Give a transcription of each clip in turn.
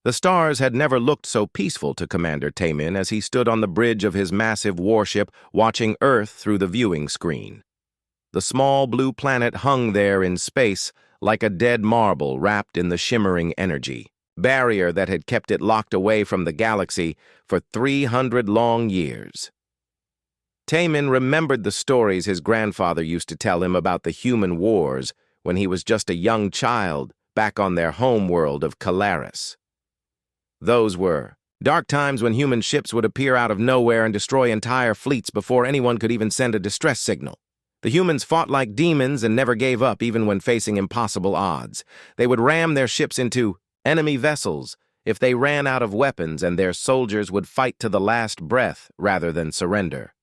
The stars had never looked so peaceful to Commander Tamin as he stood on the bridge of his massive warship watching Earth through the viewing screen. The small blue planet hung there in space like a dead marble wrapped in the shimmering energy barrier that had kept it locked away from the galaxy for 300 long years. Tamin remembered the stories his grandfather used to tell him about the human wars when he was just a young child back on their home world of Calaris. Those were dark times when human ships would appear out of nowhere and destroy entire fleets before anyone could even send a distress signal. The humans fought like demons and never gave up even when facing impossible odds. They would ram their ships into enemy vessels if they ran out of weapons, and their soldiers would fight to the last breath rather than surrender.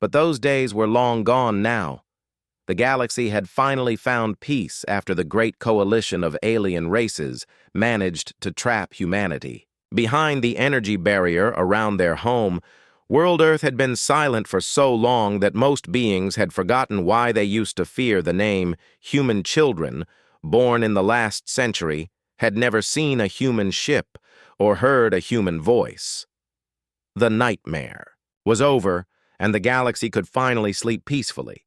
But those days were long gone now. The galaxy had finally found peace after the great coalition of alien races managed to trap humanity. Behind the energy barrier around their home, World Earth had been silent for so long that most beings had forgotten why they used to fear the name human children, born in the last century, had never seen a human ship or heard a human voice. The nightmare was over, and the galaxy could finally sleep peacefully.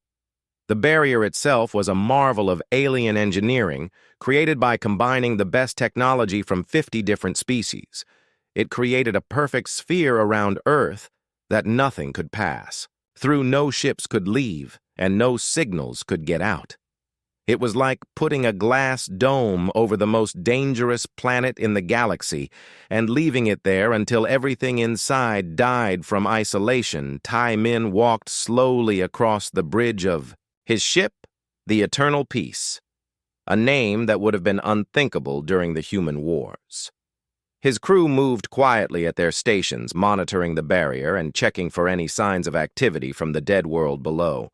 The barrier itself was a marvel of alien engineering created by combining the best technology from 50 different species. It created a perfect sphere around Earth that nothing could pass, through no ships could leave, and no signals could get out. It was like putting a glass dome over the most dangerous planet in the galaxy and leaving it there until everything inside died from isolation. Tamin walked slowly across the bridge of his ship, the Eternal Peace, a name that would have been unthinkable during the human wars. His crew moved quietly at their stations, monitoring the barrier and checking for any signs of activity from the dead world below.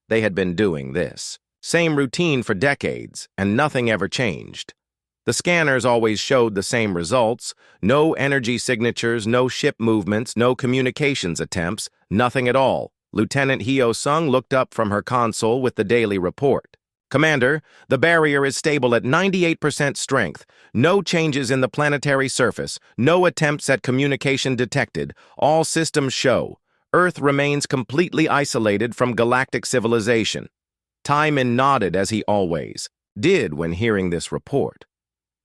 They had been doing this same routine for decades, and nothing ever changed. The scanners always showed the same results: no energy signatures, no ship movements, no communications attempts, nothing at all. Lieutenant Hyo Sung looked up from her console with the daily report. "Commander, the barrier is stable at 98% strength. No changes in the planetary surface. No attempts at communication detected. All systems show. Earth remains completely isolated from galactic civilization." Tamin nodded, as he always did when hearing this report.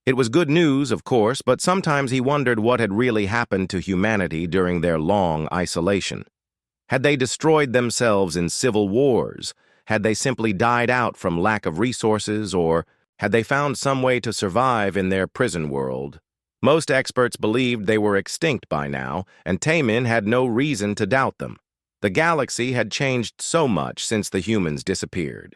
It was good news, of course, but sometimes he wondered what had really happened to humanity during their long isolation. Had they destroyed themselves in civil wars? Had they simply died out from lack of resources, or had they found some way to survive in their prison world? Most experts believed they were extinct by now, and Tamin had no reason to doubt them. The galaxy had changed so much since the humans disappeared.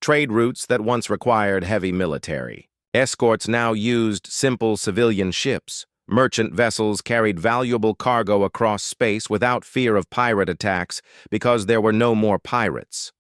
Trade routes that once required heavy military. Escorts now used simple civilian ships. Merchant vessels carried valuable cargo across space without fear of pirate attacks because there were no more pirates.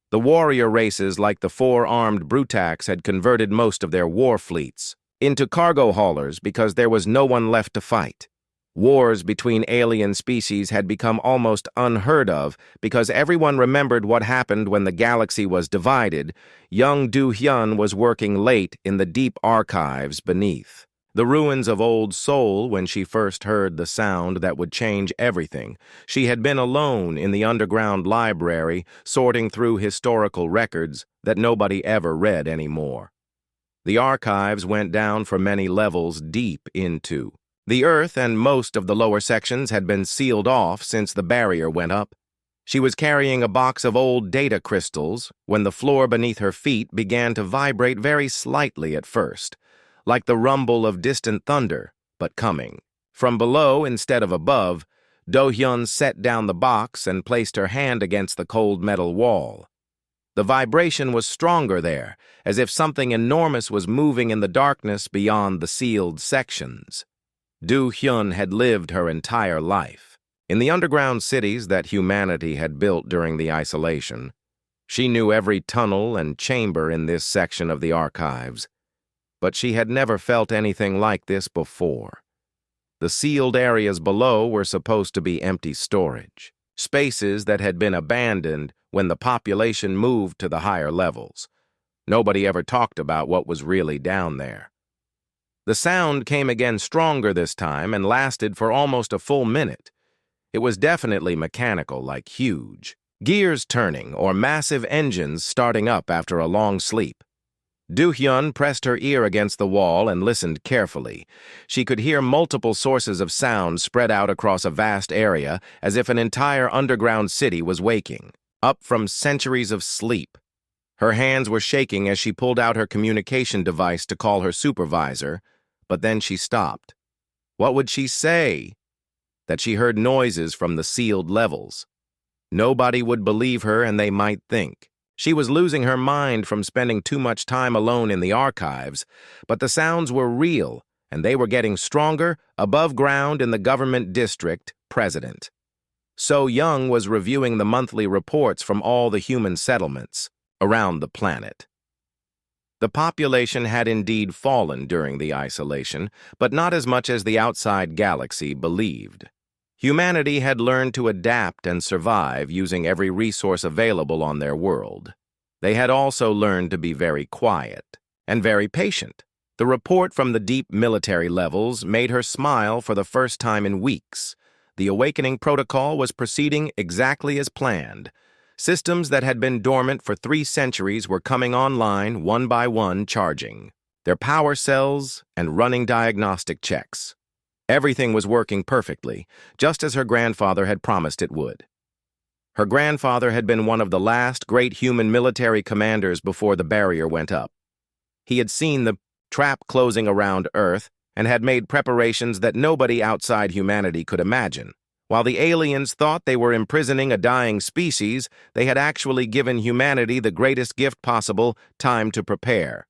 The warrior races like the four-armed Brutax had converted most of their war fleets into cargo haulers because there was no one left to fight. Wars between alien species had become almost unheard of because everyone remembered what happened when the galaxy was divided. Young Do-hyun was working late in the deep archives beneath the ruins of Old Seoul when she first heard the sound that would change everything. She had been alone in the underground library, sorting through historical records that nobody ever read anymore. The archives went down for many levels deep into the Earth, and most of the lower sections had been sealed off since the barrier went up. She was carrying a box of old data crystals when the floor beneath her feet began to vibrate very slightly at first, like the rumble of distant thunder, but coming from below instead of above. Do-hyun set down the box and placed her hand against the cold metal wall. The vibration was stronger there, as if something enormous was moving in the darkness beyond the sealed sections. Do-hyun had lived her entire life in the underground cities that humanity had built during the isolation. She knew every tunnel and chamber in this section of the archives, but she had never felt anything like this before. The sealed areas below were supposed to be empty storage, spaces that had been abandoned when the population moved to the higher levels. Nobody ever talked about what was really down there. The sound came again stronger this time and lasted for almost a full minute. It was definitely mechanical, like huge. Gears turning or massive engines starting up after a long sleep. Do-hyun pressed her ear against the wall and listened carefully. She could hear multiple sources of sound spread out across a vast area, as if an entire underground city was waking, up from centuries of sleep. Her hands were shaking as she pulled out her communication device to call her supervisor, but then she stopped. What would she say? That she heard noises from the sealed levels. Nobody would believe her, and they might think she was losing her mind from spending too much time alone in the archives, but the sounds were real, and they were getting stronger above ground in the government district president. So Young was reviewing the monthly reports from all the human settlements around the planet. The population had indeed fallen during the isolation, but not as much as the outside galaxy believed. Humanity had learned to adapt and survive using every resource available on their world. They had also learned to be very quiet and very patient. The report from the deep military levels made her smile for the first time in weeks. The awakening protocol was proceeding exactly as planned. Systems that had been dormant for 3 centuries were coming online one by one, charging their power cells and running diagnostic checks. Everything was working perfectly, just as her grandfather had promised it would. Her grandfather had been one of the last great human military commanders before the barrier went up. He had seen the trap closing around Earth and had made preparations that nobody outside humanity could imagine. While the aliens thought they were imprisoning a dying species, they had actually given humanity the greatest gift possible: time to prepare.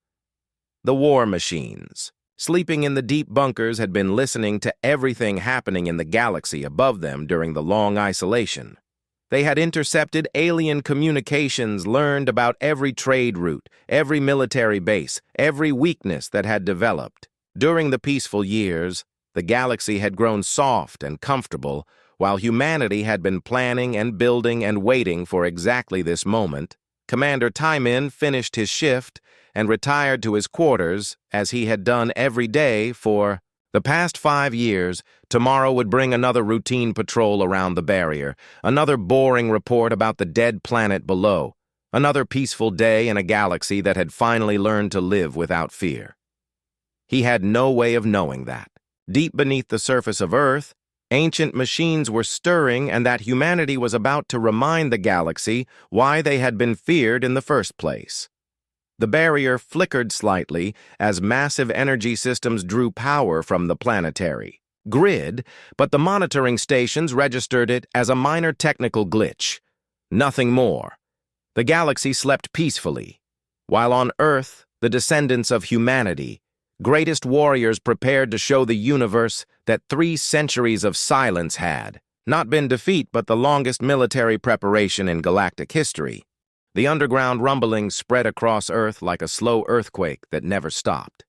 The war machines, sleeping in the deep bunkers, had been listening to everything happening in the galaxy above them during the long isolation. They had intercepted alien communications, learned about every trade route, every military base, every weakness that had developed. During the peaceful years, the galaxy had grown soft and comfortable, while humanity had been planning and building and waiting for exactly this moment. Commander Taimin finished his shift and retired to his quarters, as he had done every day for the past 5 years. Tomorrow would bring another routine patrol around the barrier, another boring report about the dead planet below, another peaceful day in a galaxy that had finally learned to live without fear. He had no way of knowing that. Deep beneath the surface of Earth, ancient machines were stirring, and that humanity was about to remind the galaxy why they had been feared in the first place. The barrier flickered slightly as massive energy systems drew power from the planetary grid, but the monitoring stations registered it as a minor technical glitch. Nothing more. The galaxy slept peacefully, while on Earth, the descendants of humanity, greatest warriors, prepared to show the universe that 3 centuries of silence had not been defeat, but the longest military preparation in galactic history. The underground rumblings spread across Earth like a slow earthquake that never stopped.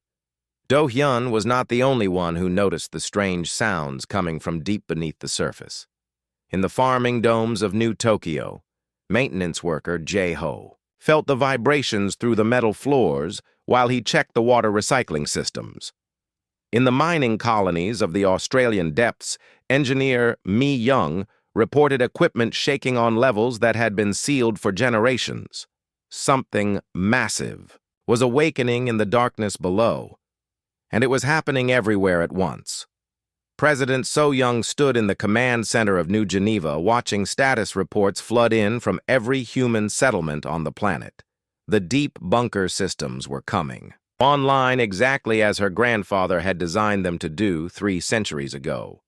Do-hyun was not the only one who noticed the strange sounds coming from deep beneath the surface. In the farming domes of New Tokyo, maintenance worker Jae-ho felt the vibrations through the metal floors while he checked the water recycling systems. In the mining colonies of the Australian depths, engineer Mi Young reported equipment shaking on levels that had been sealed for generations. Something massive was awakening in the darkness below, and it was happening everywhere at once. President So-young stood in the command center of New Geneva, watching status reports flood in from every human settlement on the planet. The deep bunker systems were coming online exactly as her grandfather had designed them to do 3 centuries ago.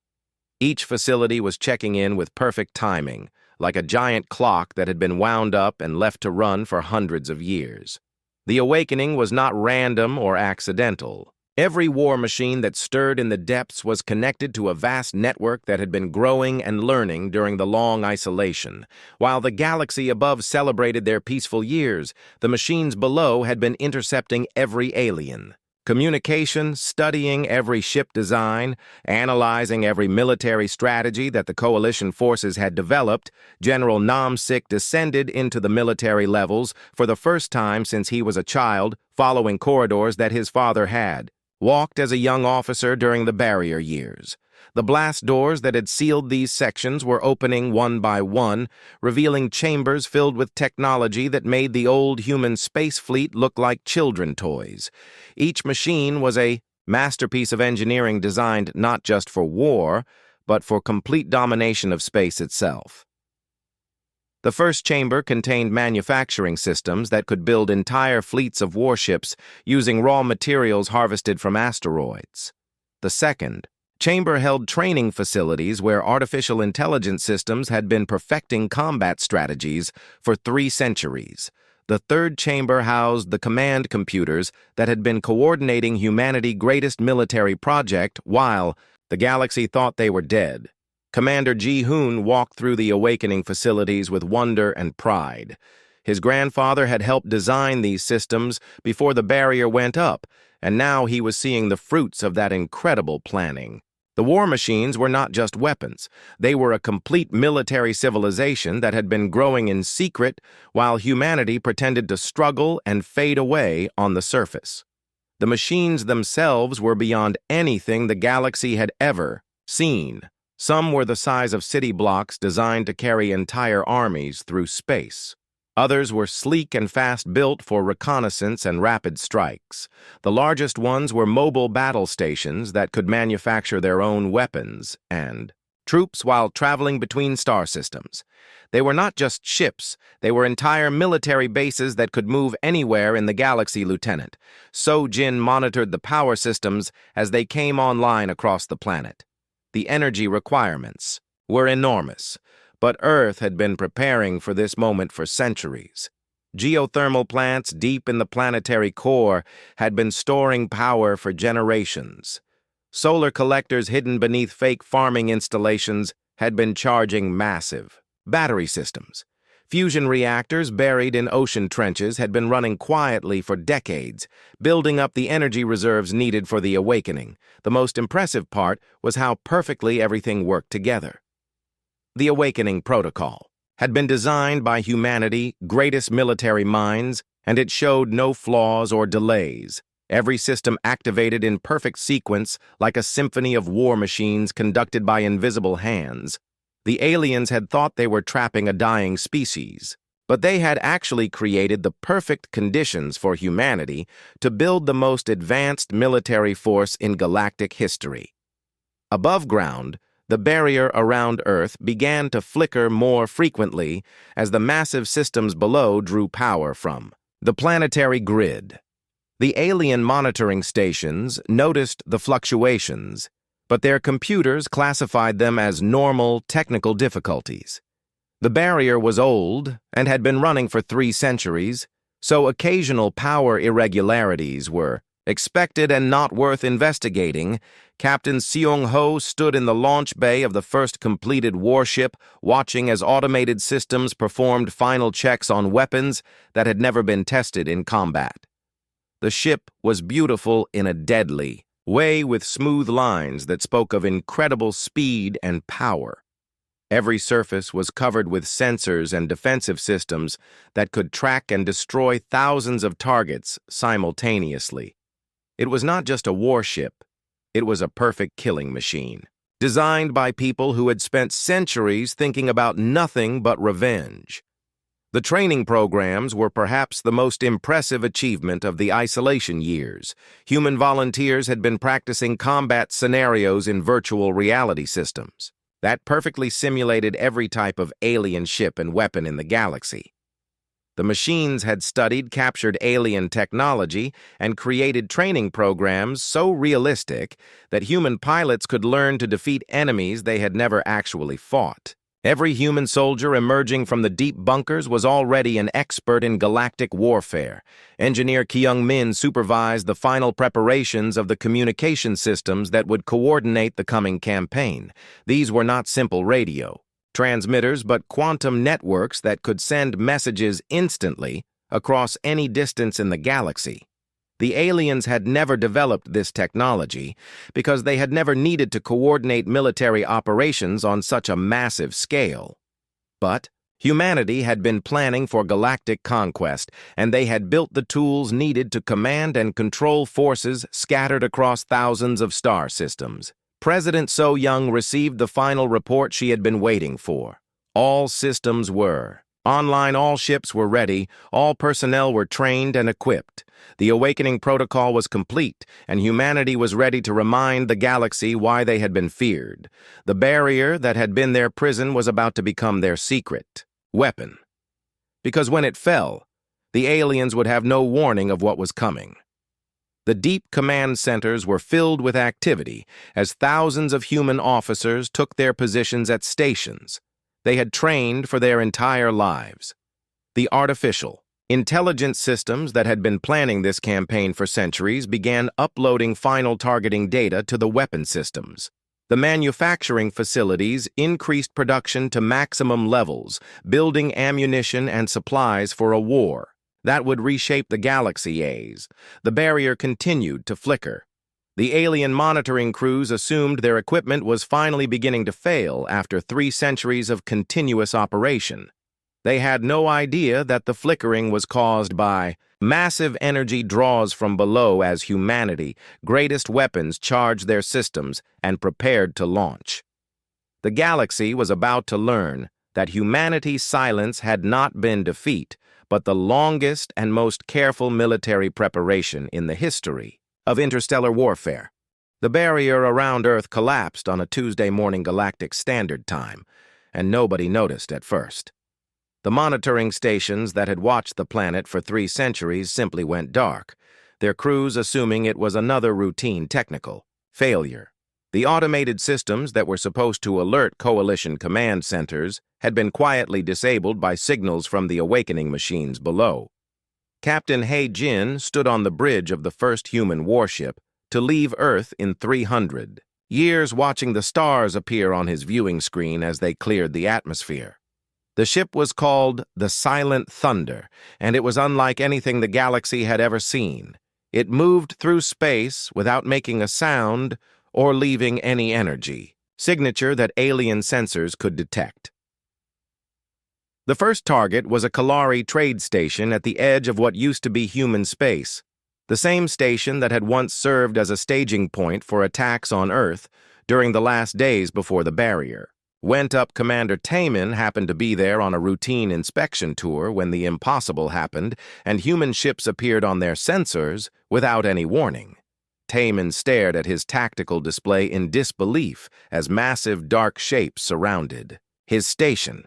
Each facility was checking in with perfect timing, like a giant clock that had been wound up and left to run for hundreds of years. The awakening was not random or accidental. Every war machine that stirred in the depths was connected to a vast network that had been growing and learning during the long isolation. While the galaxy above celebrated their peaceful years, the machines below had been intercepting every alien. Communication, studying every ship design, analyzing every military strategy that the coalition forces had developed, General Nam-sik descended into the military levels for the first time since he was a child, following corridors that his father had walked as a young officer during the barrier years. The blast doors that had sealed these sections were opening one by one, revealing chambers filled with technology that made the old human space fleet look like children toys. Each machine was a masterpiece of engineering designed not just for war, but for complete domination of space itself. The first chamber contained manufacturing systems that could build entire fleets of warships using raw materials harvested from asteroids. The second chamber held training facilities where artificial intelligence systems had been perfecting combat strategies for 3 centuries. The third chamber housed the command computers that had been coordinating humanity's greatest military project while the galaxy thought they were dead. Commander Ji-hoon walked through the awakening facilities with wonder and pride. His grandfather had helped design these systems before the barrier went up, and now he was seeing the fruits of that incredible planning. The war machines were not just weapons. They were a complete military civilization that had been growing in secret while humanity pretended to struggle and fade away on the surface. The machines themselves were beyond anything the galaxy had ever seen. Some were the size of city blocks designed to carry entire armies through space. Others were sleek and fast-built for reconnaissance and rapid strikes. The largest ones were mobile battle stations that could manufacture their own weapons and troops while traveling between star systems. They were not just ships, they were entire military bases that could move anywhere in the galaxy, Lieutenant. So-Jin monitored the power systems as they came online across the planet. The energy requirements were enormous, but Earth had been preparing for this moment for centuries. Geothermal plants deep in the planetary core had been storing power for generations. Solar collectors hidden beneath fake farming installations had been charging massive battery systems. Fusion reactors buried in ocean trenches had been running quietly for decades, building up the energy reserves needed for the awakening. The most impressive part was how perfectly everything worked together. The Awakening Protocol had been designed by humanity's greatest military minds, and it showed no flaws or delays. Every system activated in perfect sequence like a symphony of war machines conducted by invisible hands. The aliens had thought they were trapping a dying species, but they had actually created the perfect conditions for humanity to build the most advanced military force in galactic history. Above ground, the barrier around Earth began to flicker more frequently as the massive systems below drew power from the planetary grid. The alien monitoring stations noticed the fluctuations, but their computers classified them as normal technical difficulties. The barrier was old and had been running for 3 centuries, so occasional power irregularities were expected and not worth investigating. Captain Seong-ho stood in the launch bay of the first completed warship, watching as automated systems performed final checks on weapons that had never been tested in combat. The ship was beautiful in a deadly way, with smooth lines that spoke of incredible speed and power. Every surface was covered with sensors and defensive systems that could track and destroy thousands of targets simultaneously. It was not just a warship, it was a perfect killing machine, designed by people who had spent centuries thinking about nothing but revenge. The training programs were perhaps the most impressive achievement of the isolation years. Human volunteers had been practicing combat scenarios in virtual reality systems that perfectly simulated every type of alien ship and weapon in the galaxy. The machines had captured alien technology, and created training programs so realistic that human pilots could learn to defeat enemies they had never actually fought. Every human soldier emerging from the deep bunkers was already an expert in galactic warfare. Engineer Kyung-min supervised the final preparations of the communication systems that would coordinate the coming campaign. These were not simple radio transmitters, but quantum networks that could send messages instantly across any distance in the galaxy. The aliens had never developed this technology because they had never needed to coordinate military operations on such a massive scale. But Humanity had been planning for galactic conquest, and they had built the tools needed to command and control forces scattered across thousands of star systems. President So-young received the final report she had been waiting for. All systems were online, all ships were ready, all personnel were trained and equipped. The awakening protocol was complete, and humanity was ready to remind the galaxy why they had been feared. The barrier that had been their prison was about to become their secret weapon. Because when it fell, the aliens would have no warning of what was coming. The deep command centers were filled with activity as thousands of human officers took their positions at stations they had trained for their entire lives. The artificial, intelligence systems that had been planning this campaign for centuries began uploading final targeting data to the weapon systems. The manufacturing facilities increased production to maximum levels, building ammunition and supplies for a war that would reshape the galaxy. The barrier continued to flicker. The alien monitoring crews assumed their equipment was finally beginning to fail after 3 centuries of continuous operation. They had no idea that the flickering was caused by massive energy draws from below as humanity, greatest weapons charged their systems and prepared to launch. The galaxy was about to learn that humanity's silence had not been defeat, but the longest and most careful military preparation in the history of interstellar warfare. The barrier around Earth collapsed on a Tuesday morning Galactic Standard Time, and nobody noticed at first. The monitoring stations that had watched the planet for 3 centuries simply went dark, their crews assuming it was another routine technical failure. The automated systems that were supposed to alert coalition command centers had been quietly disabled by signals from the awakening machines below. Captain He Jin stood on the bridge of the first human warship to leave Earth in 300 years, watching the stars appear on his viewing screen as they cleared the atmosphere. The ship was called the Silent Thunder, and it was unlike anything the galaxy had ever seen. It moved through space without making a sound or leaving any energy, signature that alien sensors could detect. The first target was a Kalari trade station at the edge of what used to be human space, the same station that had once served as a staging point for attacks on Earth during the last days before the barrier. Went-up Commander Taemin happened to be there on a routine inspection tour when the impossible happened and human ships appeared on their sensors without any warning. Taemin stared at his tactical display in disbelief as massive dark shapes surrounded his station.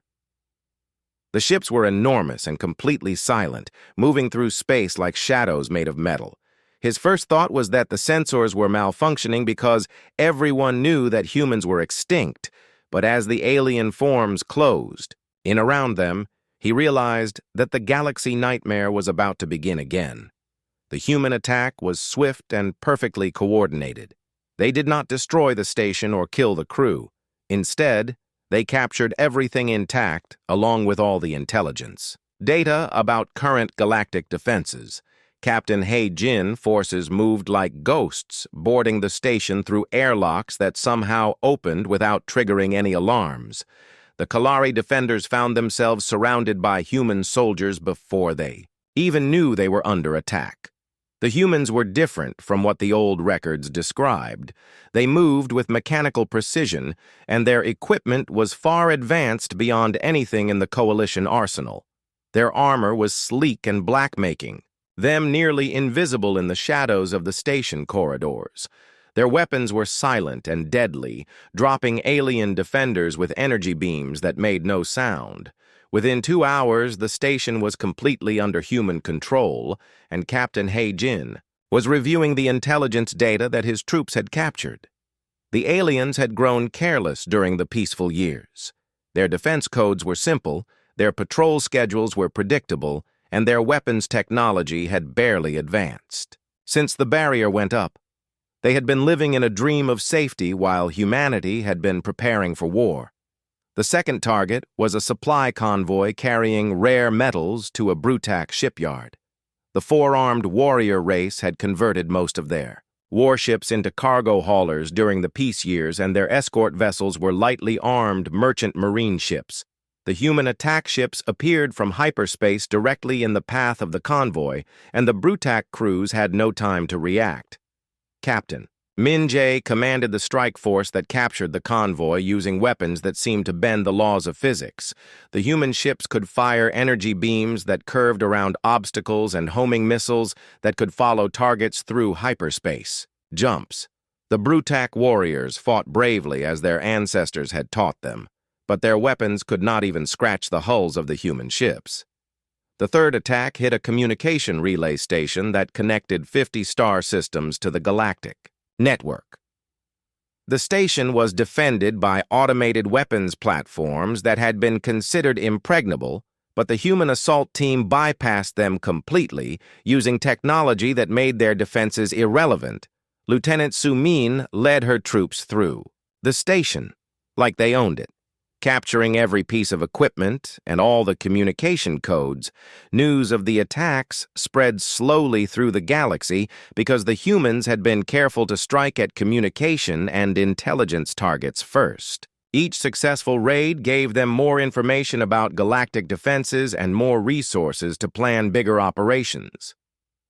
The ships were enormous and completely silent, moving through space like shadows made of metal. His first thought was that the sensors were malfunctioning because everyone knew that humans were extinct, but as the alien forms closed in around them, he realized that the galaxy nightmare was about to begin again. The human attack was swift and perfectly coordinated. They did not destroy the station or kill the crew. Instead, they captured everything intact, along with all the intelligence. Data about current galactic defenses. Captain He Jin forces moved like ghosts, boarding the station through airlocks that somehow opened without triggering any alarms. The Kalari defenders found themselves surrounded by human soldiers before they even knew they were under attack. The humans were different from what the old records described. They moved with mechanical precision, and their equipment was far advanced beyond anything in the Coalition arsenal. Their armor was sleek and black-making, them nearly invisible in the shadows of the station corridors. Their weapons were silent and deadly, dropping alien defenders with energy beams that made no sound. Within 2 hours, the station was completely under human control, and Captain He Jin was reviewing the intelligence data that his troops had captured. The aliens had grown careless during the peaceful years. Their defense codes were simple, their patrol schedules were predictable, and their weapons technology had barely advanced. Since the barrier went up, they had been living in a dream of safety while humanity had been preparing for war. The second target was a supply convoy carrying rare metals to a Brutak shipyard. The 4-armed warrior race had converted most of their warships into cargo haulers during the peace years, and their escort vessels were lightly armed merchant marine ships. The human attack ships appeared from hyperspace directly in the path of the convoy, and the Brutak crews had no time to react. Captain Min Jae commanded the strike force that captured the convoy using weapons that seemed to bend the laws of physics. The human ships could fire energy beams that curved around obstacles and homing missiles that could follow targets through hyperspace. Jumps. The Brutak warriors fought bravely as their ancestors had taught them, but their weapons could not even scratch the hulls of the human ships. The third attack hit a communication relay station that connected 50 star systems to the galactic network. The station was defended by automated weapons platforms that had been considered impregnable, but the human assault team bypassed them completely, using technology that made their defenses irrelevant. Lieutenant Sumin led her troops through the station like they owned it, capturing every piece of equipment and all the communication codes. News of the attacks spread slowly through the galaxy because the humans had been careful to strike at communication and intelligence targets first. Each successful raid gave them more information about galactic defenses and more resources to plan bigger operations.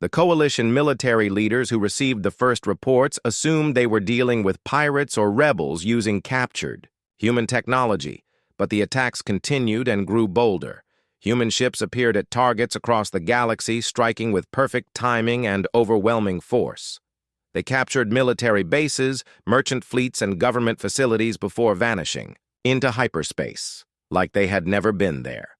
The coalition military leaders who received the first reports assumed they were dealing with pirates or rebels using captured human technology, but the attacks continued and grew bolder. Human ships appeared at targets across the galaxy, striking with perfect timing and overwhelming force. They captured military bases, merchant fleets, and government facilities before vanishing into hyperspace, like they had never been there.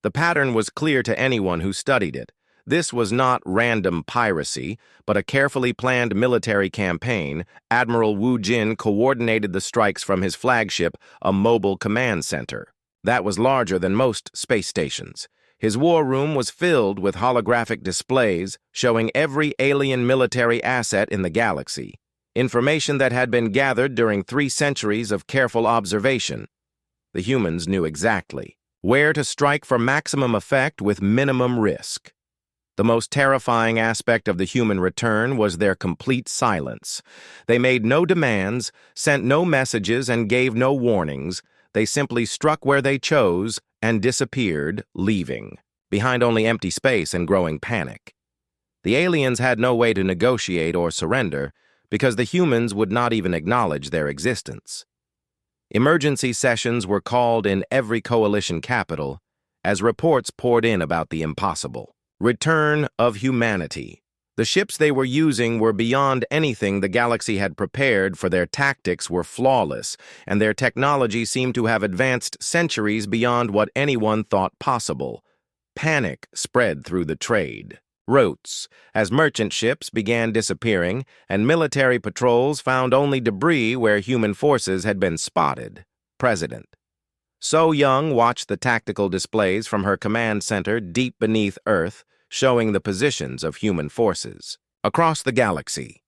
The pattern was clear to anyone who studied it. This was not random piracy, but a carefully planned military campaign. Admiral Wu Jin coordinated the strikes from his flagship, a mobile command center. That was larger than most space stations. His war room was filled with holographic displays showing every alien military asset in the galaxy, information that had been gathered during 3 centuries of careful observation. The humans knew exactly where to strike for maximum effect with minimum risk. The most terrifying aspect of the human return was their complete silence. They made no demands, sent no messages, and gave no warnings. They simply struck where they chose and disappeared, leaving behind only empty space and growing panic. The aliens had no way to negotiate or surrender because the humans would not even acknowledge their existence. Emergency sessions were called in every coalition capital as reports poured in about the impossible. Return of humanity. The ships they were using were beyond anything the galaxy had prepared, for their tactics were flawless, and their technology seemed to have advanced centuries beyond what anyone thought possible. Panic spread through the trade routes as merchant ships began disappearing, and military patrols found only debris where human forces had been spotted. President So Young watched the tactical displays from her command center deep beneath Earth, showing the positions of human forces across the galaxy.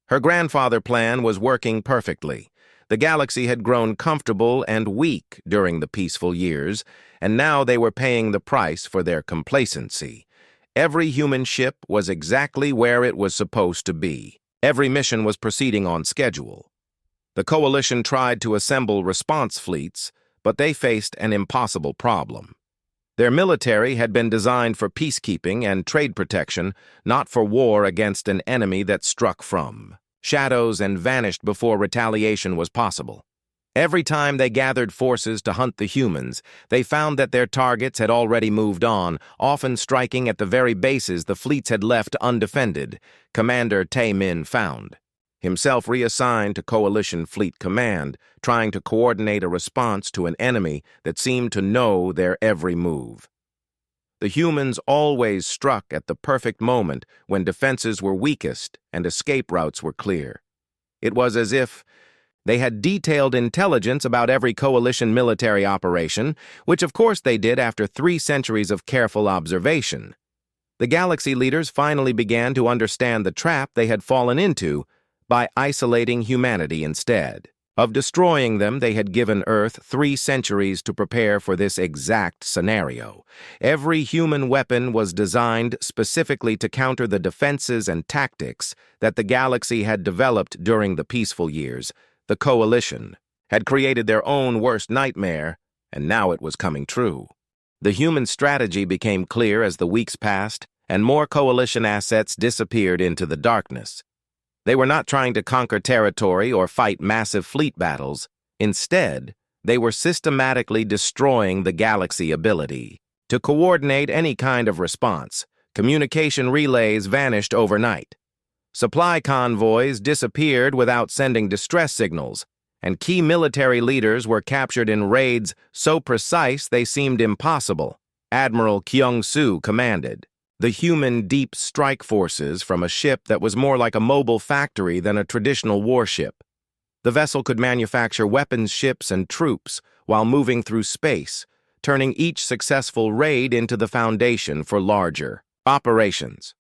Her grandfather plan was working perfectly. The galaxy had grown comfortable and weak during the peaceful years, and now they were paying the price for their complacency. Every human ship was exactly where it was supposed to be. Every mission was proceeding on schedule. The coalition tried to assemble response fleets, but they faced an impossible problem. Their military had been designed for peacekeeping and trade protection, not for war against an enemy that struck from shadows and vanished before retaliation was possible. Every time they gathered forces to hunt the humans, they found that their targets had already moved on, often striking at the very bases the fleets had left undefended. Commander Tae-min found himself reassigned to Coalition Fleet Command, trying to coordinate a response to an enemy that seemed to know their every move. The humans always struck at the perfect moment when defenses were weakest and escape routes were clear. It was as if they had detailed intelligence about every coalition military operation, which of course they did after 3 centuries of careful observation. The galaxy leaders finally began to understand the trap they had fallen into by isolating humanity instead of destroying them. They had given Earth 3 centuries to prepare for this exact scenario. Every human weapon was designed specifically to counter the defenses and tactics that the galaxy had developed during the peaceful years. The Coalition had created their own worst nightmare, and now it was coming true. The human strategy became clear as the weeks passed, and more coalition assets disappeared into the darkness. They were not trying to conquer territory or fight massive fleet battles. Instead, they were systematically destroying the galaxy ability to coordinate any kind of response. Communication relays vanished overnight. Supply convoys disappeared without sending distress signals, and key military leaders were captured in raids so precise they seemed impossible. Admiral Kyung-soo commanded the human deep strike forces from a ship that was more like a mobile factory than a traditional warship. The vessel could manufacture weapons, ships, and troops while moving through space, turning each successful raid into the foundation for larger operations.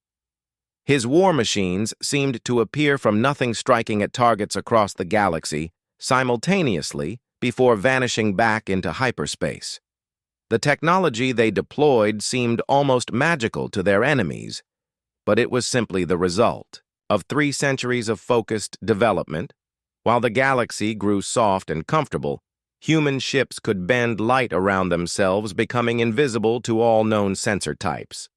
His war machines seemed to appear from nothing, striking at targets across the galaxy simultaneously before vanishing back into hyperspace. The technology they deployed seemed almost magical to their enemies, but it was simply the result of 3 centuries of focused development. While the galaxy grew soft and comfortable, human ships could bend light around themselves, becoming invisible to all known sensor types.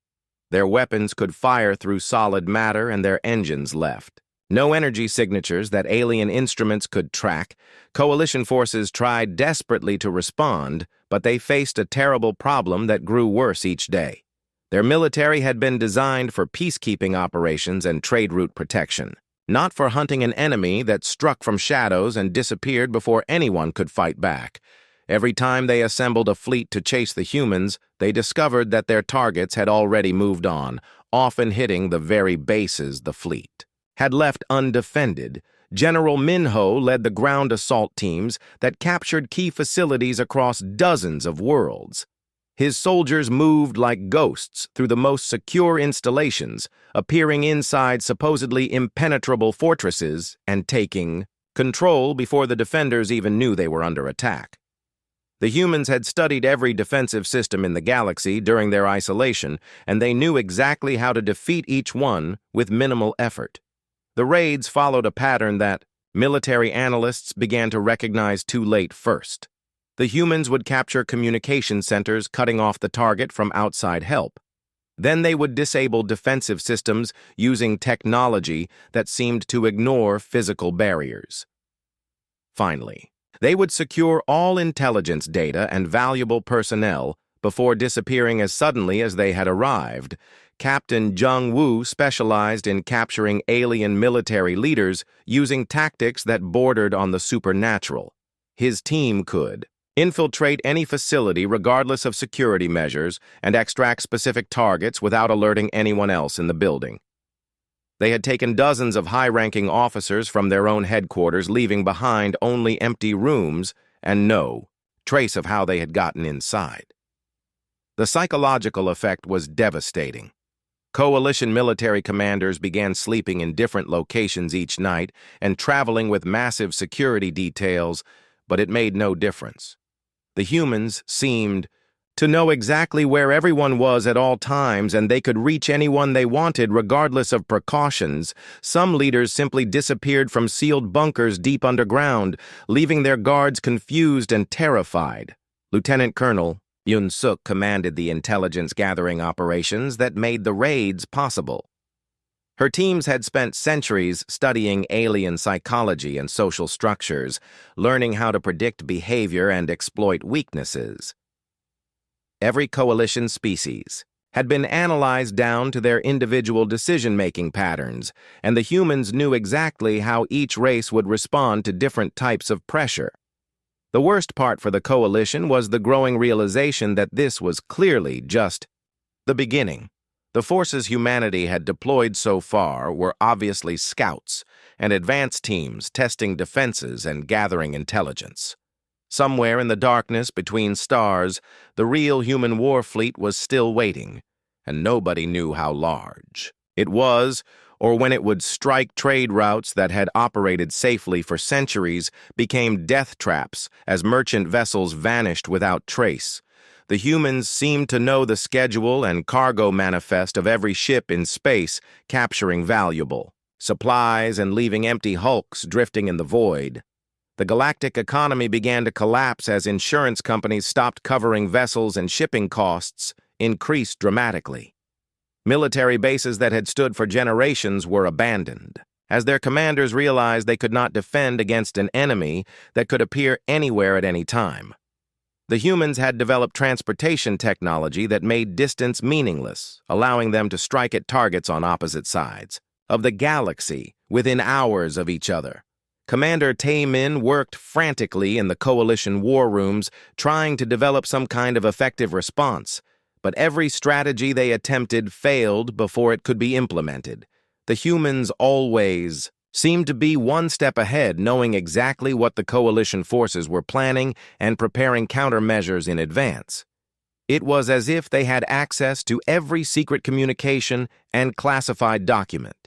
Their weapons could fire through solid matter, and their engines left no energy signatures that alien instruments could track. Coalition forces tried desperately to respond, but they faced a terrible problem that grew worse each day. Their military had been designed for peacekeeping operations and trade route protection, not for hunting an enemy that struck from shadows and disappeared before anyone could fight back. Every time they assembled a fleet to chase the humans, they discovered that their targets had already moved on, often hitting the very bases the fleet had left undefended. General Minho led the ground assault teams that captured key facilities across dozens of worlds. His soldiers moved like ghosts through the most secure installations, appearing inside supposedly impenetrable fortresses and taking control before the defenders even knew they were under attack. The humans had studied every defensive system in the galaxy during their isolation, and they knew exactly how to defeat each one with minimal effort. The raids followed a pattern that military analysts began to recognize too late. First, the humans would capture communication centers, cutting off the target from outside help. Then they would disable defensive systems using technology that seemed to ignore physical barriers. Finally, they would secure all intelligence data and valuable personnel before disappearing as suddenly as they had arrived. Captain Jung-woo specialized in capturing alien military leaders using tactics that bordered on the supernatural. His team could infiltrate any facility regardless of security measures and extract specific targets without alerting anyone else in the building. They had taken dozens of high-ranking officers from their own headquarters, leaving behind only empty rooms and no trace of how they had gotten inside. The psychological effect was devastating. Coalition military commanders began sleeping in different locations each night and traveling with massive security details, but it made no difference. The humans seemed to know exactly where everyone was at all times, and they could reach anyone they wanted regardless of precautions. Some leaders simply disappeared from sealed bunkers deep underground, leaving their guards confused and terrified. Lieutenant Colonel Yun-suk commanded the intelligence-gathering operations that made the raids possible. Her teams had spent centuries studying alien psychology and social structures, learning how to predict behavior and exploit weaknesses. Every coalition species had been analyzed down to their individual decision-making patterns, and the humans knew exactly how each race would respond to different types of pressure. The worst part for the coalition was the growing realization that this was clearly just the beginning. The forces humanity had deployed so far were obviously scouts and advance teams testing defenses and gathering intelligence. Somewhere in the darkness between stars, the real human war fleet was still waiting, and nobody knew how large it was, or when it would strike. Trade routes that had operated safely for centuries became death traps as merchant vessels vanished without trace. The humans seemed to know the schedule and cargo manifest of every ship in space, capturing valuable supplies and leaving empty hulks drifting in the void. The galactic economy began to collapse as insurance companies stopped covering vessels and shipping costs increased dramatically. Military bases that had stood for generations were abandoned, as their commanders realized they could not defend against an enemy that could appear anywhere at any time. The humans had developed transportation technology that made distance meaningless, allowing them to strike at targets on opposite sides of the galaxy within hours of each other. Commander Taemin worked frantically in the Coalition war rooms, trying to develop some kind of effective response, but every strategy they attempted failed before it could be implemented. The humans always seemed to be one step ahead, knowing exactly what the Coalition forces were planning and preparing countermeasures in advance. It was as if they had access to every secret communication and classified document.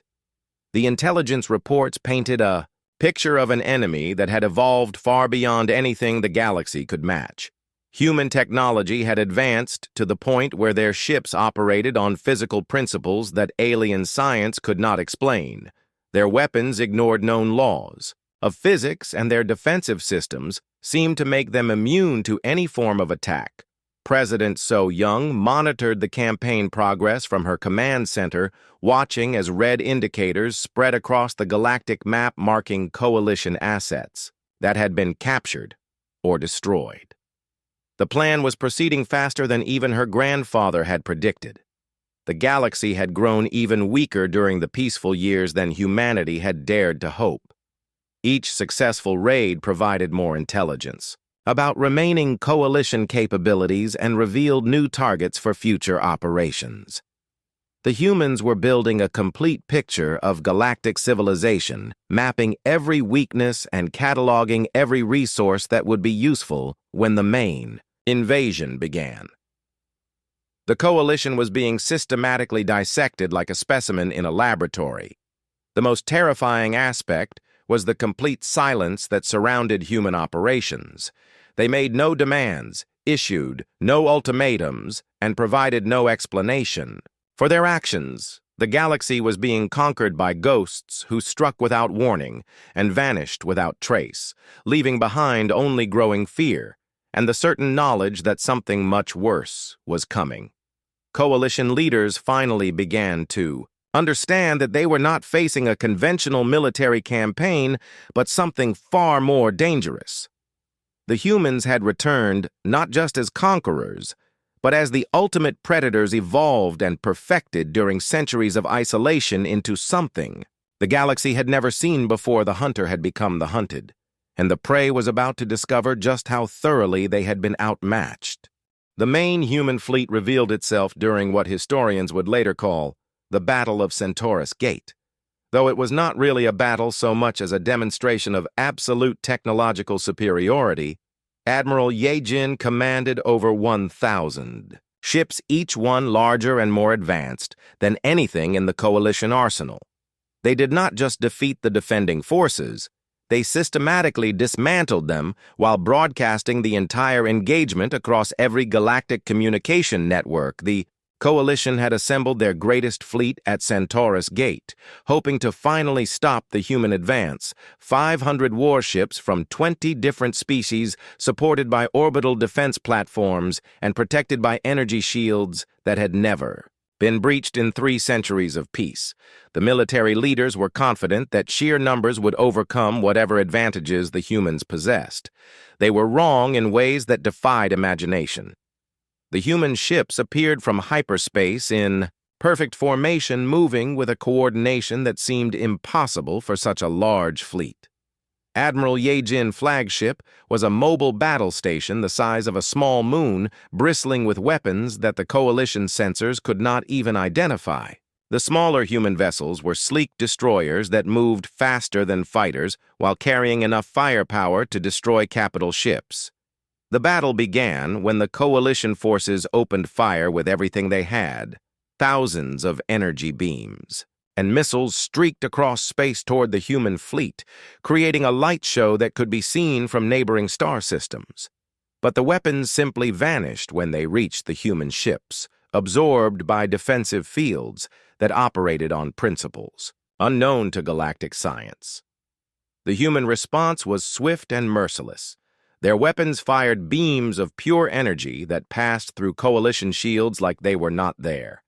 The intelligence reports painted a picture of an enemy that had evolved far beyond anything the galaxy could match. Human technology had advanced to the point where their ships operated on physical principles that alien science could not explain. Their weapons ignored known laws of physics, and their defensive systems seemed to make them immune to any form of attack. President So Young monitored the campaign progress from her command center, watching as red indicators spread across the galactic map marking Coalition assets that had been captured or destroyed. The plan was proceeding faster than even her grandfather had predicted. The galaxy had grown even weaker during the peaceful years than humanity had dared to hope. Each successful raid provided more intelligence about remaining Coalition capabilities and revealed new targets for future operations. The humans were building a complete picture of galactic civilization, mapping every weakness and cataloging every resource that would be useful when the main invasion began. The Coalition was being systematically dissected like a specimen in a laboratory. The most terrifying aspect was the complete silence that surrounded human operations. They made no demands, issued no ultimatums, and provided no explanation for their actions. The galaxy was being conquered by ghosts who struck without warning and vanished without trace, leaving behind only growing fear and the certain knowledge that something much worse was coming. Coalition leaders finally began to understand that they were not facing a conventional military campaign, but something far more dangerous. The humans had returned not just as conquerors, but as the ultimate predators evolved and perfected during centuries of isolation into something the galaxy had never seen before. The hunter had become the hunted, and the prey was about to discover just how thoroughly they had been outmatched. The main human fleet revealed itself during what historians would later call the Battle of Centaurus Gate, though it was not really a battle so much as a demonstration of absolute technological superiority. Admiral Yejin commanded over 1,000 ships, each one larger and more advanced than anything in the Coalition arsenal. They did not just defeat the defending forces, they systematically dismantled them while broadcasting the entire engagement across every galactic communication network. The Coalition had assembled their greatest fleet at Centaurus Gate, hoping to finally stop the human advance. 500 warships from 20 different species, supported by orbital defense platforms and protected by energy shields that had never been breached in 3 centuries of peace. The military leaders were confident that sheer numbers would overcome whatever advantages the humans possessed. They were wrong in ways that defied imagination. The human ships appeared from hyperspace in perfect formation, moving with a coordination that seemed impossible for such a large fleet. Admiral Yejin's flagship was a mobile battle station the size of a small moon, bristling with weapons that the Coalition sensors could not even identify. The smaller human vessels were sleek destroyers that moved faster than fighters while carrying enough firepower to destroy capital ships. The battle began when the Coalition forces opened fire with everything they had. Thousands of energy beams and missiles streaked across space toward the human fleet, creating a light show that could be seen from neighboring star systems. But the weapons simply vanished when they reached the human ships, absorbed by defensive fields that operated on principles unknown to galactic science. The human response was swift and merciless. Their weapons fired beams of pure energy that passed through coalition shields like they were not there.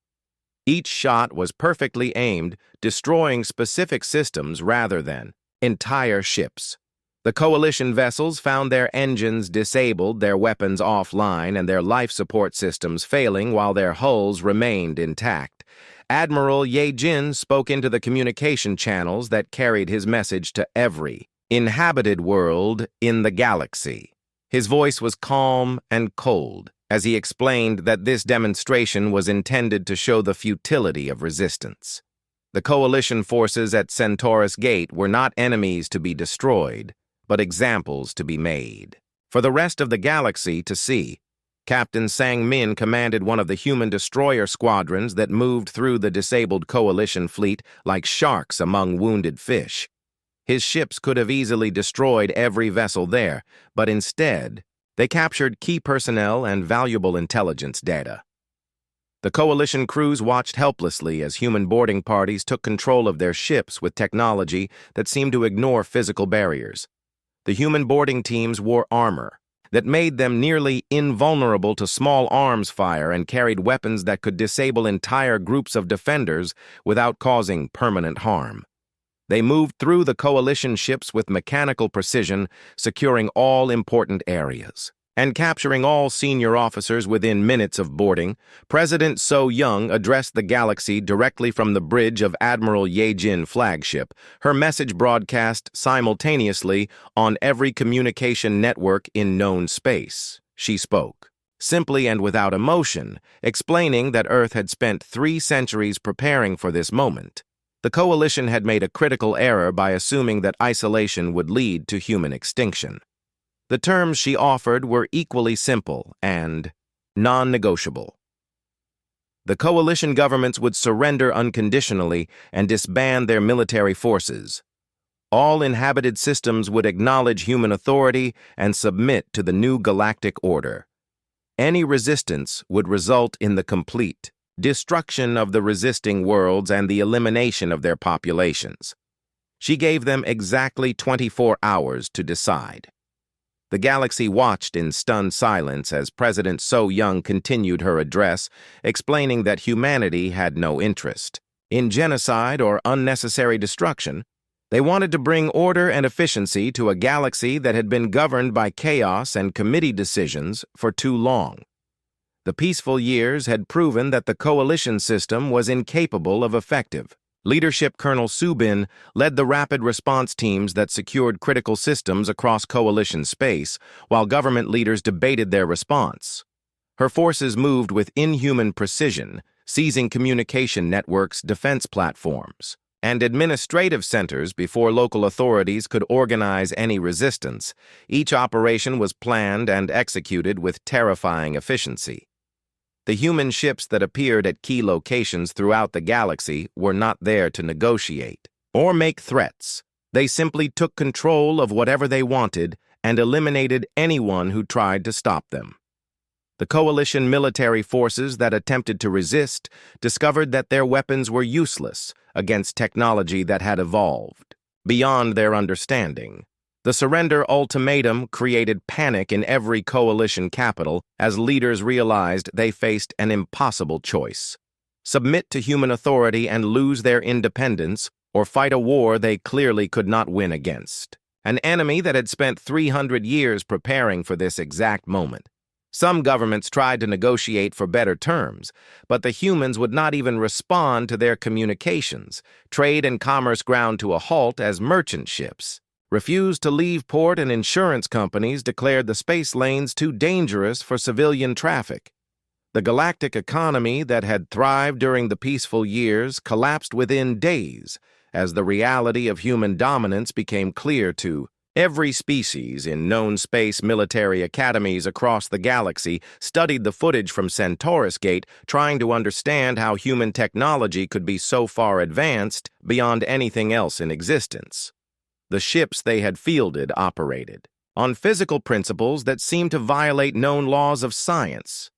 Each shot was perfectly aimed, destroying specific systems rather than entire ships. The coalition vessels found their engines disabled, their weapons offline, and their life support systems failing while their hulls remained intact. Admiral Ye Jin spoke into the communication channels that carried his message to every inhabited world in the galaxy. His voice was calm and cold as he explained that this demonstration was intended to show the futility of resistance. The coalition forces at Centaurus Gate were not enemies to be destroyed, but examples to be made for the rest of the galaxy to see. Captain Sang Min commanded one of the human destroyer squadrons that moved through the disabled coalition fleet like sharks among wounded fish. His ships could have easily destroyed every vessel there, but instead, they captured key personnel and valuable intelligence data. The coalition crews watched helplessly as human boarding parties took control of their ships with technology that seemed to ignore physical barriers. The human boarding teams wore armor that made them nearly invulnerable to small arms fire and carried weapons that could disable entire groups of defenders without causing permanent harm. They moved through the coalition ships with mechanical precision, securing all important areas and capturing all senior officers within minutes of boarding. President So-young addressed the galaxy directly from the bridge of Admiral Ye Jin flagship, her message broadcast simultaneously on every communication network in known space. She spoke, simply and without emotion, explaining that Earth had spent 3 centuries preparing for this moment. The coalition had made a critical error by assuming that isolation would lead to human extinction. The terms she offered were equally simple and non-negotiable. The coalition governments would surrender unconditionally and disband their military forces. All inhabited systems would acknowledge human authority and submit to the new galactic order. Any resistance would result in the complete destruction of the resisting worlds and the elimination of their populations. She gave them exactly 24 hours to decide. The galaxy watched in stunned silence as President So-young continued her address, explaining that humanity had no interest in genocide or unnecessary destruction. They wanted to bring order and efficiency to a galaxy that had been governed by chaos and committee decisions for too long. The peaceful years had proven that the coalition system was incapable of effective leadership. Colonel Subin led the rapid response teams that secured critical systems across coalition space, while government leaders debated their response. Her forces moved with inhuman precision, seizing communication networks, defense platforms, and administrative centers before local authorities could organize any resistance. Each operation was planned and executed with terrifying efficiency. The human ships that appeared at key locations throughout the galaxy were not there to negotiate or make threats. They simply took control of whatever they wanted and eliminated anyone who tried to stop them. The coalition military forces that attempted to resist discovered that their weapons were useless against technology that had evolved beyond their understanding. The surrender ultimatum created panic in every coalition capital as leaders realized they faced an impossible choice: submit to human authority and lose their independence, or fight a war they clearly could not win against an enemy that had spent 300 years preparing for this exact moment. Some governments tried to negotiate for better terms, but the humans would not even respond to their communications. Trade and commerce ground to a halt as merchant ships refused to leave port, and insurance companies declared the space lanes too dangerous for civilian traffic. The galactic economy that had thrived during the peaceful years collapsed within days as the reality of human dominance became clear to every species. In known space military academies across the galaxy studied the footage from Centaurus Gate, trying to understand how human technology could be so far advanced beyond anything else in existence. The ships they had fielded operated on physical principles that seemed to violate known laws of science.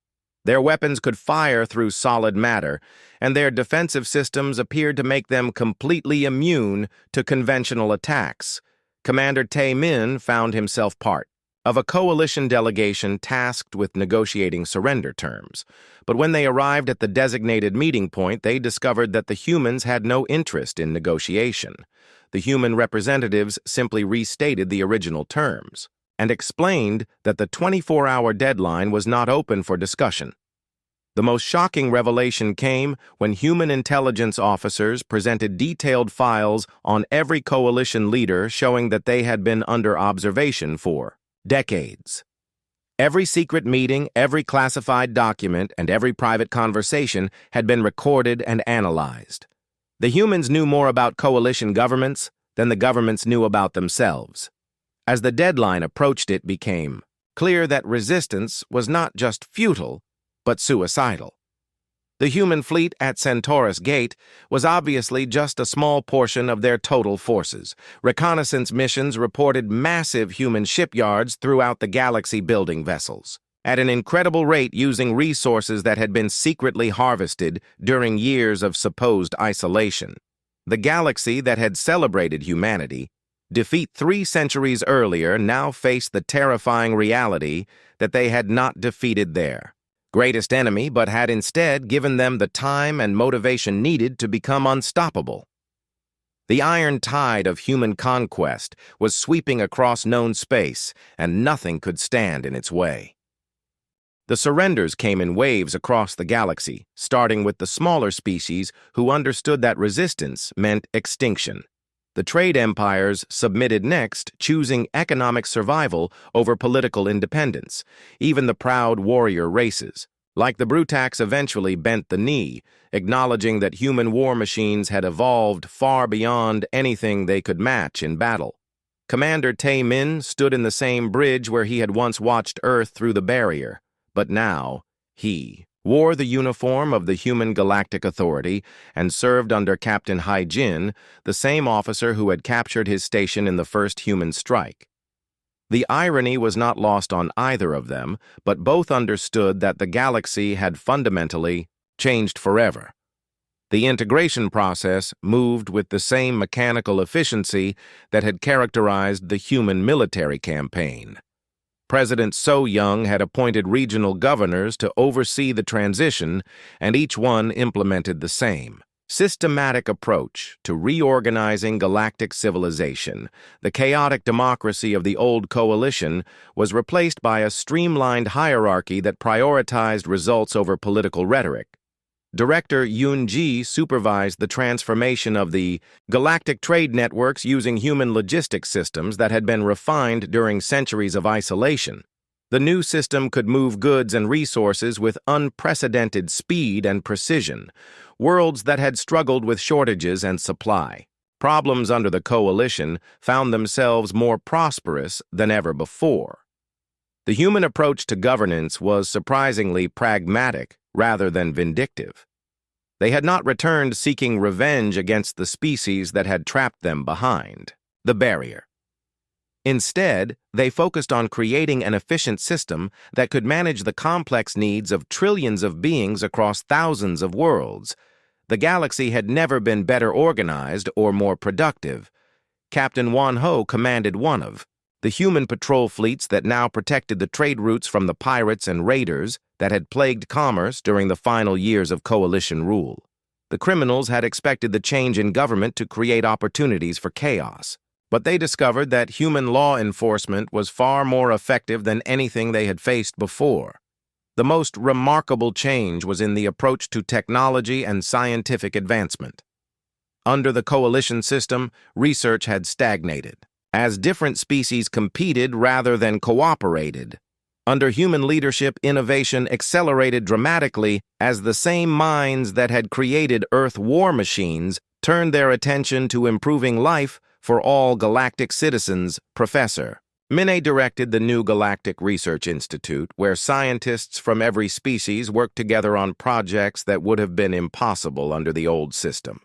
Their weapons could fire through solid matter, and their defensive systems appeared to make them completely immune to conventional attacks. Commander Tae-min found himself part of a coalition delegation tasked with negotiating surrender terms. But when they arrived at the designated meeting point, they discovered that the humans had no interest in negotiation. The human representatives simply restated the original terms and explained that the 24-hour deadline was not open for discussion. The most shocking revelation came when human intelligence officers presented detailed files on every coalition leader showing that they had been under observation for decades. Every secret meeting, every classified document, and every private conversation had been recorded and analyzed. The humans knew more about coalition governments than the governments knew about themselves. As the deadline approached, it became clear that resistance was not just futile, but suicidal. The human fleet at Centaurus Gate was obviously just a small portion of their total forces. Reconnaissance missions reported massive human shipyards throughout the galaxy building vessels, at an incredible rate using resources that had been secretly harvested during years of supposed isolation. The galaxy that had celebrated humanity, defeat 3 centuries earlier, now faced the terrifying reality that they had not defeated their greatest enemy, but had instead given them the time and motivation needed to become unstoppable. The iron tide of human conquest was sweeping across known space, and nothing could stand in its way. The surrenders came in waves across the galaxy, starting with the smaller species who understood that resistance meant extinction. The trade empires submitted next, choosing economic survival over political independence. Even the proud warrior races, like the Brutax, eventually bent the knee, acknowledging that human war machines had evolved far beyond anything they could match in battle. Commander Tae-min stood in the same bridge where he had once watched Earth through the barrier, but now he wore the uniform of the Human Galactic Authority and served under Captain Hai-jin, the same officer who had captured his station in the first human strike. The irony was not lost on either of them, but both understood that the galaxy had fundamentally changed forever. The integration process moved with the same mechanical efficiency that had characterized the human military campaign. President So-young had appointed regional governors to oversee the transition, and each one implemented the same systematic approach to reorganizing galactic civilization. The chaotic democracy of the old coalition was replaced by a streamlined hierarchy that prioritized results over political rhetoric. Director Yoon-ji supervised the transformation of the galactic trade networks using human logistics systems that had been refined during centuries of isolation. The new system could move goods and resources with unprecedented speed and precision. Worlds that had struggled with shortages and supply problems under the coalition found themselves more prosperous than ever before. The human approach to governance was surprisingly pragmatic rather than vindictive. They had not returned seeking revenge against the species that had trapped them behind the barrier. Instead, they focused on creating an efficient system that could manage the complex needs of trillions of beings across thousands of worlds. The galaxy had never been better organized or more productive. Captain Won-ho commanded one of the human patrol fleets that now protected the trade routes from the pirates and raiders that had plagued commerce during the final years of coalition rule. The criminals had expected the change in government to create opportunities for chaos, but they discovered that human law enforcement was far more effective than anything they had faced before. The most remarkable change was in the approach to technology and scientific advancement. Under the coalition system, research had stagnated, as different species competed rather than cooperated. Under human leadership, innovation accelerated dramatically as the same minds that had created Earth war machines turned their attention to improving life for all galactic citizens. Professor Minne directed the new Galactic Research Institute, where scientists from every species worked together on projects that would have been impossible under the old system.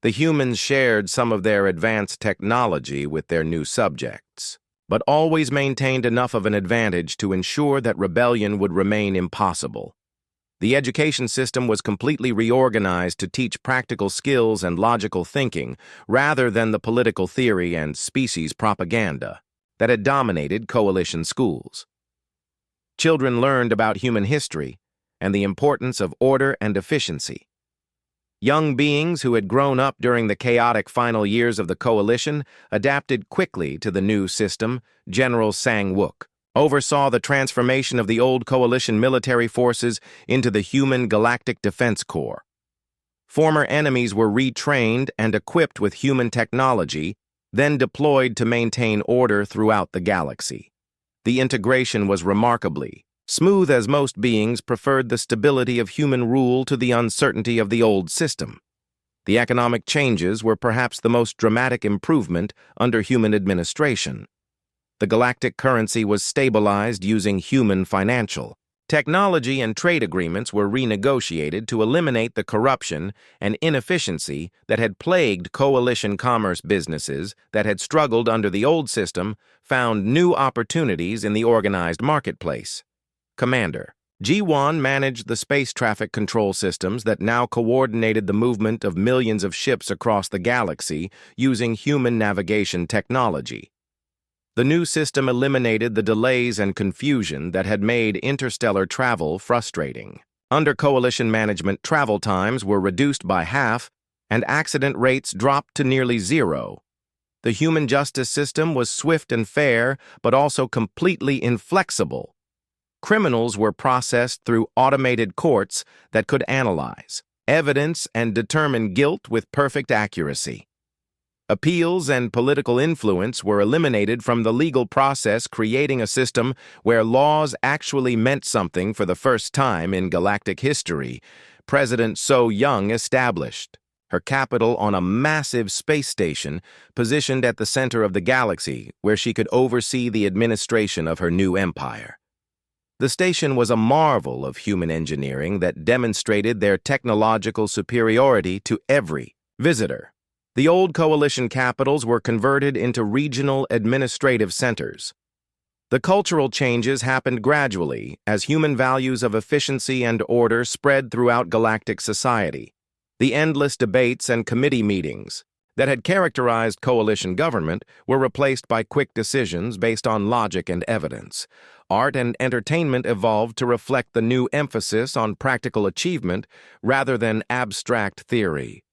The humans shared some of their advanced technology with their new subjects, but always maintained enough of an advantage to ensure that rebellion would remain impossible. The education system was completely reorganized to teach practical skills and logical thinking rather than the political theory and species propaganda that had dominated coalition schools. Children learned about human history and the importance of order and efficiency. Young beings who had grown up during the chaotic final years of the coalition adapted quickly to the new system. General Sang-wook oversaw the transformation of the old coalition military forces into the Human Galactic Defense Corps. Former enemies were retrained and equipped with human technology, then deployed to maintain order throughout the galaxy. The integration was remarkably smooth, as most beings preferred the stability of human rule to the uncertainty of the old system. The economic changes were perhaps the most dramatic improvement under human administration. The galactic currency was stabilized using human financial technology, and trade agreements were renegotiated to eliminate the corruption and inefficiency that had plagued coalition commerce. Businesses that had struggled under the old system found new opportunities in the organized marketplace. Commander Ji-won managed the space traffic control systems that now coordinated the movement of millions of ships across the galaxy using human navigation technology. The new system eliminated the delays and confusion that had made interstellar travel frustrating. Under coalition management, travel times were reduced by half, and accident rates dropped to nearly zero. The human justice system was swift and fair, but also completely inflexible. Criminals were processed through automated courts that could analyze evidence and determine guilt with perfect accuracy. Appeals and political influence were eliminated from the legal process, creating a system where laws actually meant something for the first time in galactic history. President So-young established her capital on a massive space station positioned at the center of the galaxy, where she could oversee the administration of her new empire. The station was a marvel of human engineering that demonstrated their technological superiority to every visitor. The old coalition capitals were converted into regional administrative centers. The cultural changes happened gradually as human values of efficiency and order spread throughout galactic society. The endless debates and committee meetings that had characterized coalition government were replaced by quick decisions based on logic and evidence. Art and entertainment evolved to reflect the new emphasis on practical achievement rather than abstract theory.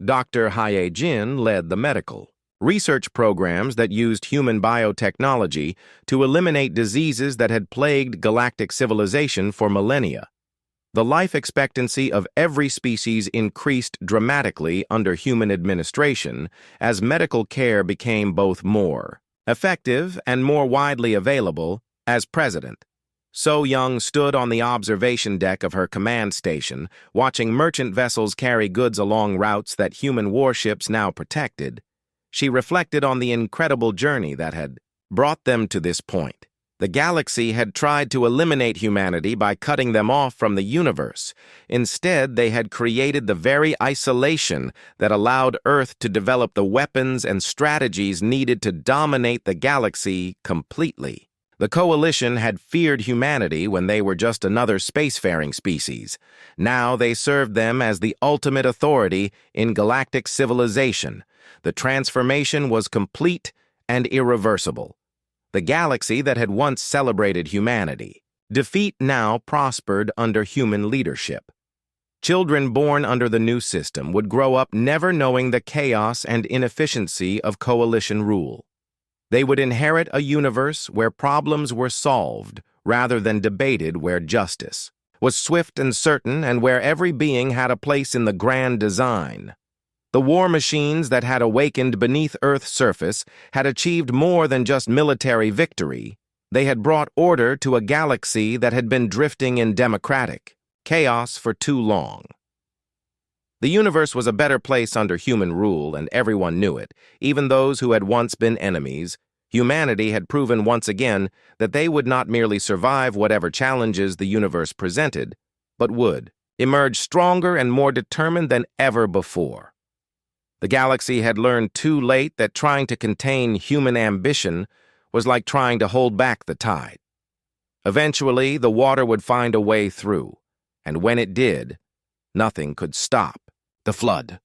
Dr. Hye-jin led the medical research programs that used human biotechnology to eliminate diseases that had plagued galactic civilization for millennia. The life expectancy of every species increased dramatically under human administration as medical care became both more effective and more widely available. As president, So-young stood on the observation deck of her command station, watching merchant vessels carry goods along routes that human warships now protected. She reflected on the incredible journey that had brought them to this point. The galaxy had tried to eliminate humanity by cutting them off from the universe. Instead, they had created the very isolation that allowed Earth to develop the weapons and strategies needed to dominate the galaxy completely. The coalition had feared humanity when they were just another spacefaring species. Now they served them as the ultimate authority in galactic civilization. The transformation was complete and irreversible. The galaxy that had once celebrated humanity, defeat now prospered under human leadership. Children born under the new system would grow up never knowing the chaos and inefficiency of coalition rule. They would inherit a universe where problems were solved rather than debated, where justice was swift and certain, and where every being had a place in the grand design. The war machines that had awakened beneath Earth's surface had achieved more than just military victory. They had brought order to a galaxy that had been drifting in democratic chaos for too long. The universe was a better place under human rule, and everyone knew it, even those who had once been enemies. Humanity had proven once again that they would not merely survive whatever challenges the universe presented, but would emerge stronger and more determined than ever before. The galaxy had learned too late that trying to contain human ambition was like trying to hold back the tide. Eventually, the water would find a way through, and when it did, nothing could stop the flood.